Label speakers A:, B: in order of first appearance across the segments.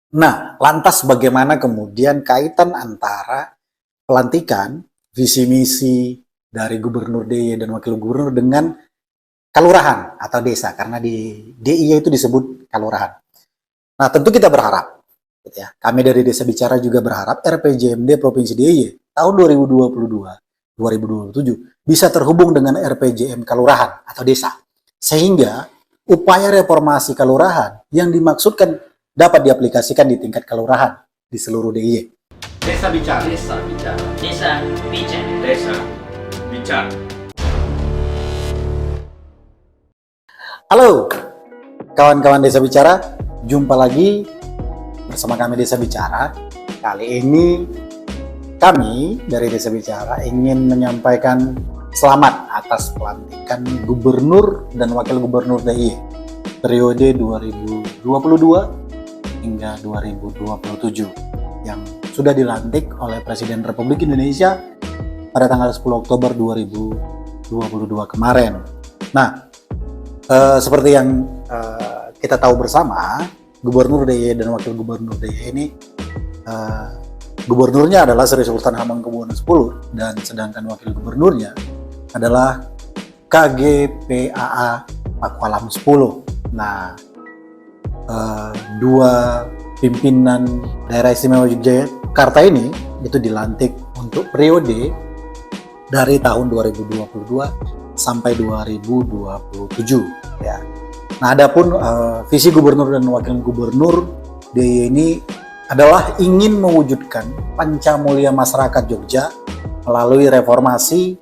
A: Nah, lantas bagaimana kemudian kaitan antara pelantikan, visi misi dari Gubernur DIY dan Wakil Gubernur dengan kelurahan atau desa, karena di DIY itu disebut kelurahan. Nah, tentu kita berharap, gitu ya. Kami dari Desa Bicara juga berharap RPJMD Provinsi DIY tahun 2022-2027 bisa terhubung dengan RPJM kelurahan atau desa, sehingga upaya reformasi kelurahan yang dimaksudkan dapat diaplikasikan di tingkat kelurahan di seluruh DIY.
B: Desa Bicara.
C: Desa Bicara. Desa Bicara.
B: Desa Bicara.
A: Halo, kawan-kawan Desa Bicara, jumpa lagi bersama kami Desa Bicara. Kali ini kami dari Desa Bicara ingin menyampaikan selamat atas pelantikan Gubernur dan Wakil Gubernur DIY periode 2022 hingga 2027 yang sudah dilantik oleh Presiden Republik Indonesia pada tanggal 10 Oktober 2022 kemarin. Nah, seperti yang kita tahu bersama, Gubernur DIY dan Wakil Gubernur DIY ini gubernurnya adalah Sri Sultan Hamengkubuwono X dan sedangkan wakil gubernurnya adalah KGPAA Pakualam X. Nah, dua pimpinan Daerah Istimewa Yogyakarta ini itu dilantik untuk periode dari tahun 2022 sampai 2027 ya. Nah, adapun visi gubernur dan wakil gubernur DIY ini adalah ingin mewujudkan pancamulya masyarakat Jogja melalui reformasi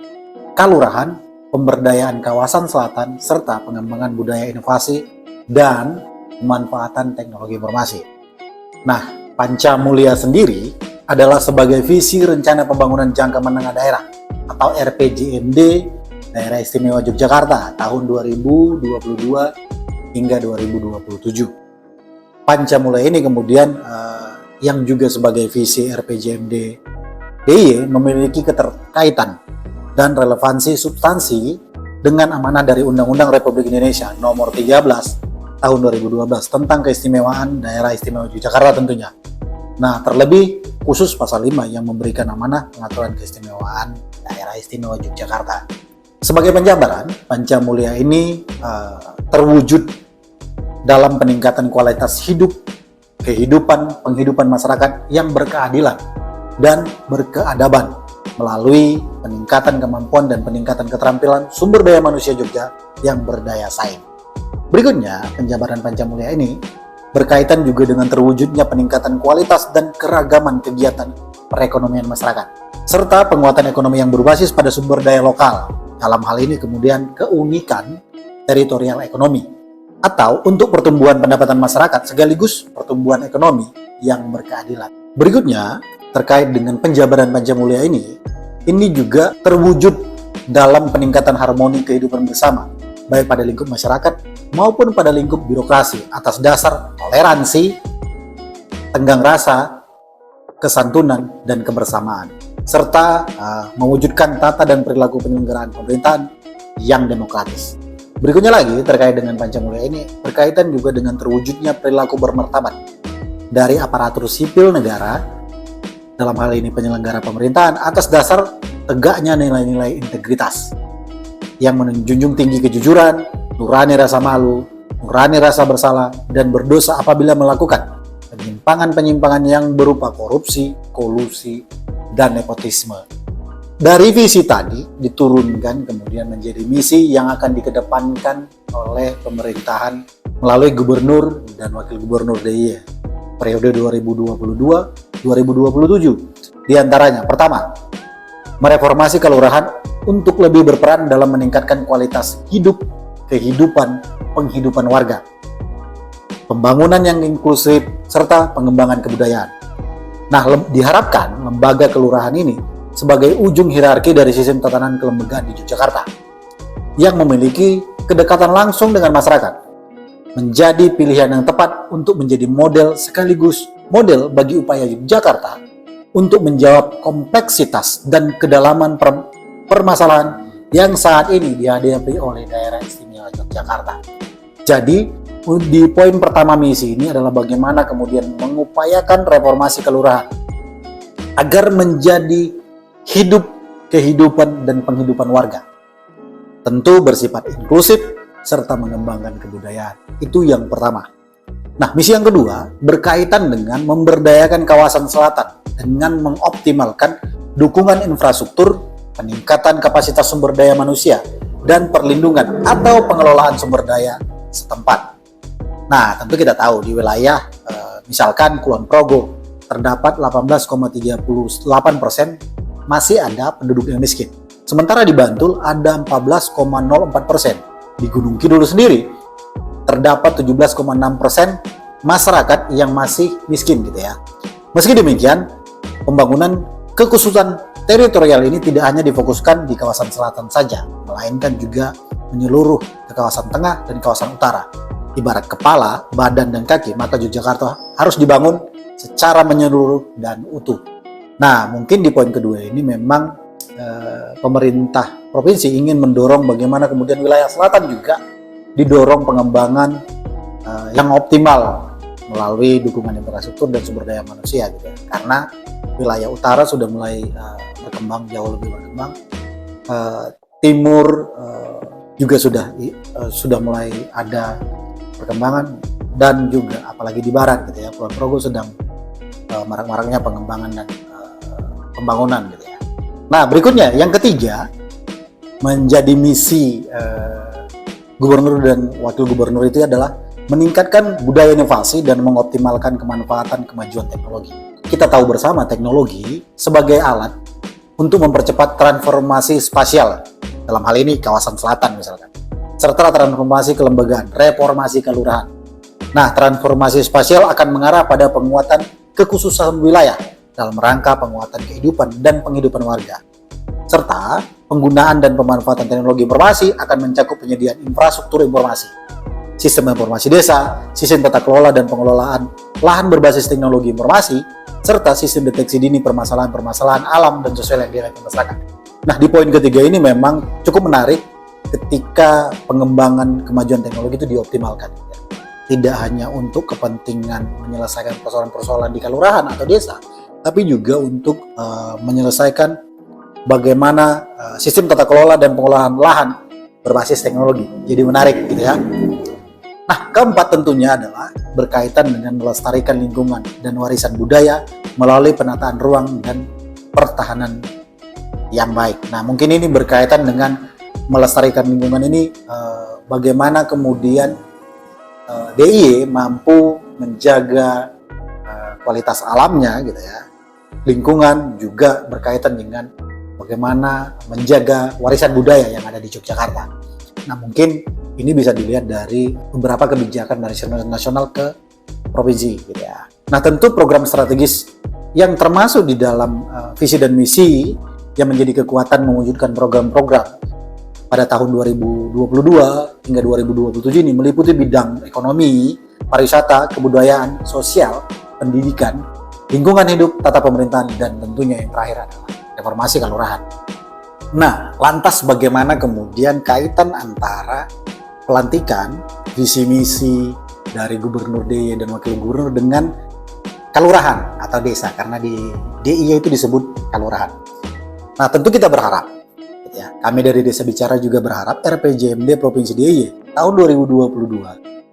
A: kalurahan, pemberdayaan kawasan selatan, serta pengembangan budaya inovasi dan pemanfaatan teknologi informasi. Nah, pancamulya sendiri adalah sebagai visi rencana pembangunan jangka menengah daerah atau RPJMD Daerah Istimewa Yogyakarta tahun 2022 hingga 2027. Pancamulya ini kemudian yang juga sebagai visi RPJMD DIY memiliki keterkaitan dan relevansi substansi dengan amanah dari Undang-Undang Republik Indonesia Nomor 13 Tahun 2012 tentang keistimewaan Daerah Istimewa Yogyakarta tentunya. Nah, terlebih khusus pasal 5 yang memberikan amanah pengaturan keistimewaan Daerah Istimewa Yogyakarta. Sebagai penjabaran, pancamulya ini terwujud dalam peningkatan kualitas hidup, penghidupan masyarakat yang berkeadilan dan berkeadaban melalui peningkatan kemampuan dan peningkatan keterampilan sumber daya manusia Jogja yang berdaya saing. Berikutnya, penjabaran pancamulya ini berkaitan juga dengan terwujudnya peningkatan kualitas dan keragaman kegiatan perekonomian masyarakat, serta penguatan ekonomi yang berbasis pada sumber daya lokal. Dalam hal ini kemudian keunikan teritorial ekonomi, atau untuk pertumbuhan pendapatan masyarakat sekaligus pertumbuhan ekonomi yang berkeadilan. Berikutnya, terkait dengan penjabaran pancamulya ini juga terwujud dalam peningkatan harmoni kehidupan bersama, baik pada lingkup masyarakat maupun pada lingkup birokrasi atas dasar toleransi, tenggang rasa, kesantunan, dan kebersamaan, serta mewujudkan tata dan perilaku penyelenggaraan pemerintahan yang demokratis. Berikutnya lagi terkait dengan pancamulya ini berkaitan juga dengan terwujudnya perilaku bermartabat dari aparatur sipil negara, dalam hal ini penyelenggara pemerintahan, atas dasar tegaknya nilai-nilai integritas yang menjunjung tinggi kejujuran, nurani rasa malu, nurani rasa bersalah, dan berdosa apabila melakukan penyimpangan-penyimpangan yang berupa korupsi, kolusi, dan nepotisme. Dari visi tadi diturunkan kemudian menjadi misi yang akan dikedepankan oleh pemerintahan melalui gubernur dan wakil gubernur DIY periode 2022-2027. Di antaranya, pertama, mereformasi kelurahan untuk lebih berperan dalam meningkatkan kualitas hidup, penghidupan warga, pembangunan yang inklusif, serta pengembangan kebudayaan. Nah, diharapkan lembaga kelurahan ini sebagai ujung hierarki dari sistem tatanan kelembagaan di Yogyakarta yang memiliki kedekatan langsung dengan masyarakat, menjadi pilihan yang tepat untuk menjadi model sekaligus model bagi upaya Yogyakarta untuk menjawab kompleksitas dan kedalaman permasalahan yang saat ini dihadapi oleh Daerah Istimewa Yogyakarta. Jadi, di poin pertama misi ini adalah bagaimana kemudian mengupayakan reformasi kelurahan agar menjadi kehidupan dan penghidupan warga. Tentu bersifat inklusif serta mengembangkan kebudayaan. Itu yang pertama. Nah, misi yang kedua berkaitan dengan memberdayakan kawasan selatan dengan mengoptimalkan dukungan infrastruktur, peningkatan kapasitas sumber daya manusia, dan perlindungan atau pengelolaan sumber daya setempat. Nah, tentu kita tahu di wilayah misalkan Kulon Progo terdapat 18,38% masih ada penduduk yang miskin. Sementara di Bantul ada 14,04%. Di Gunung Kidul sendiri terdapat 17,6% masyarakat yang masih miskin gitu ya. Meski demikian, pembangunan kekhususan teritorial ini tidak hanya difokuskan di kawasan selatan saja, melainkan juga menyeluruh ke kawasan tengah dan kawasan utara. Ibarat kepala, badan, dan kaki, maka Yogyakarta harus dibangun secara menyeluruh dan utuh. Nah, mungkin di poin kedua ini memang pemerintah provinsi ingin mendorong bagaimana kemudian wilayah selatan juga didorong pengembangan yang optimal melalui dukungan infrastruktur dan sumber daya manusia gitu ya. Karena wilayah utara sudah mulai berkembang, jauh lebih berkembang. Timur juga sudah mulai ada perkembangan, dan juga apalagi di barat gitu ya, Kulon Progo sedang marak-maraknya pengembangan dan pembangunan gitu ya. Nah, berikutnya yang ketiga menjadi misi gubernur dan wakil gubernur itu adalah meningkatkan budaya inovasi dan mengoptimalkan kemanfaatan kemajuan teknologi. Kita tahu bersama teknologi sebagai alat untuk mempercepat transformasi spasial, dalam hal ini kawasan selatan misalkan, serta transformasi kelembagaan, reformasi kelurahan. Nah, transformasi spasial akan mengarah pada penguatan kekhususan wilayah dalam rangka penguatan kehidupan dan penghidupan warga, serta penggunaan dan pemanfaatan teknologi informasi akan mencakup penyediaan infrastruktur informasi, sistem informasi desa, sistem tata kelola dan pengelolaan lahan berbasis teknologi informasi, serta sistem deteksi dini permasalahan-permasalahan alam dan sosial yang dihadapi masyarakat. Nah, di poin ketiga ini memang cukup menarik ketika pengembangan kemajuan teknologi itu dioptimalkan. Tidak hanya untuk kepentingan menyelesaikan persoalan-persoalan di kelurahan atau desa, tapi juga untuk menyelesaikan bagaimana sistem tata kelola dan pengolahan lahan berbasis teknologi. Jadi menarik gitu ya. Nah, keempat tentunya adalah berkaitan dengan melestarikan lingkungan dan warisan budaya melalui penataan ruang dan pertahanan yang baik. Nah, mungkin ini berkaitan dengan melestarikan lingkungan ini, bagaimana kemudian DIY mampu menjaga kualitas alamnya gitu ya. Lingkungan juga berkaitan dengan bagaimana menjaga warisan budaya yang ada di Yogyakarta. Nah, mungkin ini bisa dilihat dari beberapa kebijakan dari nasional ke provinsi gitu ya. Nah, tentu program strategis yang termasuk di dalam visi dan misi yang menjadi kekuatan mewujudkan program-program pada tahun 2022 hingga 2027 ini meliputi bidang ekonomi, pariwisata, kebudayaan, sosial, pendidikan, lingkungan hidup, tata pemerintahan, dan tentunya yang terakhir adalah reformasi kelurahan. Nah, lantas bagaimana kemudian kaitan antara pelantikan visi misi dari Gubernur DIY dan Wakil Gubernur dengan kelurahan atau desa, karena di DIY itu disebut kelurahan. Nah, tentu kita berharap gitu ya, kami dari Desa Bicara juga berharap RPJMD Provinsi DIY tahun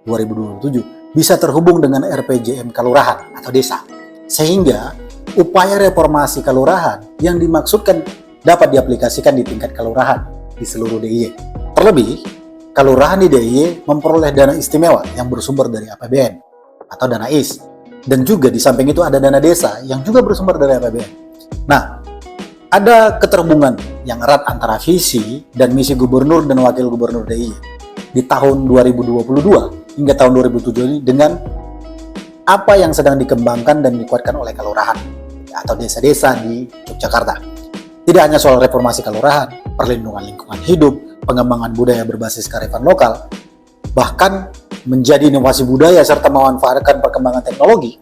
A: 2022-2027 bisa terhubung dengan RPJM kelurahan atau desa, sehingga upaya reformasi kelurahan yang dimaksudkan dapat diaplikasikan di tingkat kelurahan di seluruh DIY. Terlebih, kelurahan di DIY memperoleh dana istimewa yang bersumber dari APBN atau dana IS. Dan juga di samping itu ada dana desa yang juga bersumber dari APBN. Nah, ada keterhubungan yang erat antara visi dan misi gubernur dan wakil gubernur DIY di tahun 2022 hingga tahun 2007 ini dengan apa yang sedang dikembangkan dan dikuatkan oleh kelurahan atau desa-desa di Yogyakarta. Tidak hanya soal reformasi kelurahan, perlindungan lingkungan hidup, pengembangan budaya berbasis kearifan lokal, bahkan menjadi inovasi budaya serta memanfaatkan perkembangan teknologi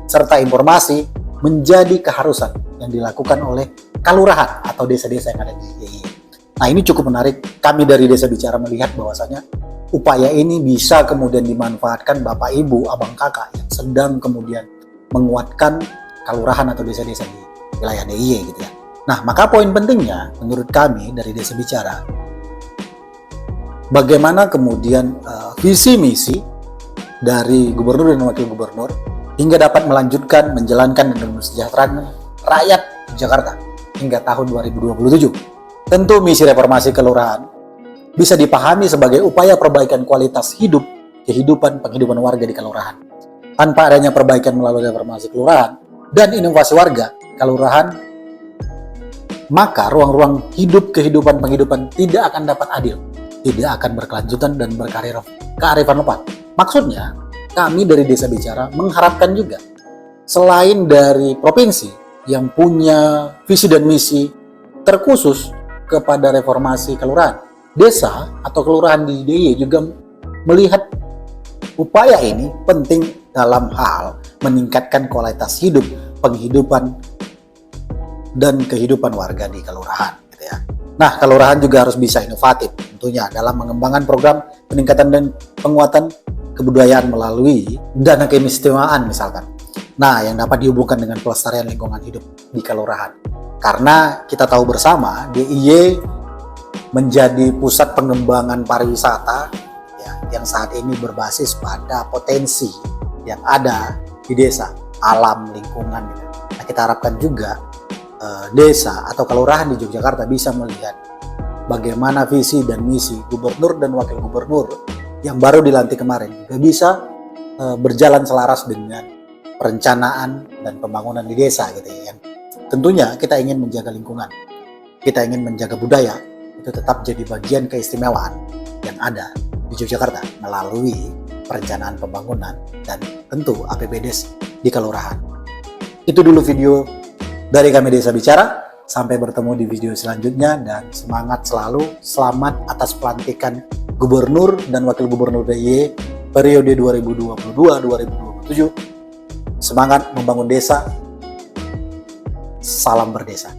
A: serta informasi menjadi keharusan yang dilakukan oleh kelurahan atau desa-desa yang ada di DIY. Nah, ini cukup menarik. Kami dari Desa Bicara melihat bahwasanya upaya ini bisa kemudian dimanfaatkan Bapak Ibu, Abang Kakak yang sedang kemudian menguatkan kelurahan atau desa-desa di wilayah DIY gitu ya. Nah, maka poin pentingnya menurut kami dari Desa Bicara, bagaimana kemudian visi misi dari gubernur dan wakil gubernur hingga dapat melanjutkan, menjalankan dan mensejahterakan rakyat Jakarta hingga tahun 2027. Tentu misi reformasi kelurahan bisa dipahami sebagai upaya perbaikan kualitas hidup, penghidupan warga di kelurahan. Tanpa adanya perbaikan melalui reformasi kelurahan dan inovasi warga kelurahan, maka ruang-ruang hidup penghidupan tidak akan dapat adil, tidak akan berkelanjutan dan kearifan lokal. Maksudnya, kami dari Desa Bicara mengharapkan juga, selain dari provinsi yang punya visi dan misi terkhusus kepada reformasi kelurahan, desa atau kelurahan di DIY juga melihat upaya ini penting dalam hal meningkatkan kualitas hidup, penghidupan, dan kehidupan warga di kelurahan. Gitu ya. Nah, kelurahan juga harus bisa inovatif tentunya dalam mengembangkan program peningkatan dan penguatan kebudayaan melalui dana keistimewaan misalkan. Nah, yang dapat dihubungkan dengan pelestarian lingkungan hidup di kelurahan. Karena kita tahu bersama DIY menjadi pusat pengembangan pariwisata ya, yang saat ini berbasis pada potensi yang ada di desa, alam, lingkungan. Gitu. Nah, kita harapkan juga desa atau kelurahan di Yogyakarta bisa melihat bagaimana visi dan misi gubernur dan wakil gubernur yang baru dilantik kemarin juga bisa berjalan selaras dengan perencanaan dan pembangunan di desa gitu ya. Tentunya kita ingin menjaga lingkungan, kita ingin menjaga budaya, itu tetap jadi bagian keistimewaan yang ada di Yogyakarta melalui perencanaan pembangunan dan tentu APBDes di kelurahan. Itu dulu video dari kami Desa Bicara. Sampai bertemu di video selanjutnya dan semangat selalu. Selamat atas pelantikan Gubernur dan Wakil Gubernur DIY periode 2022-2027. Semangat membangun desa. Salam berdesa.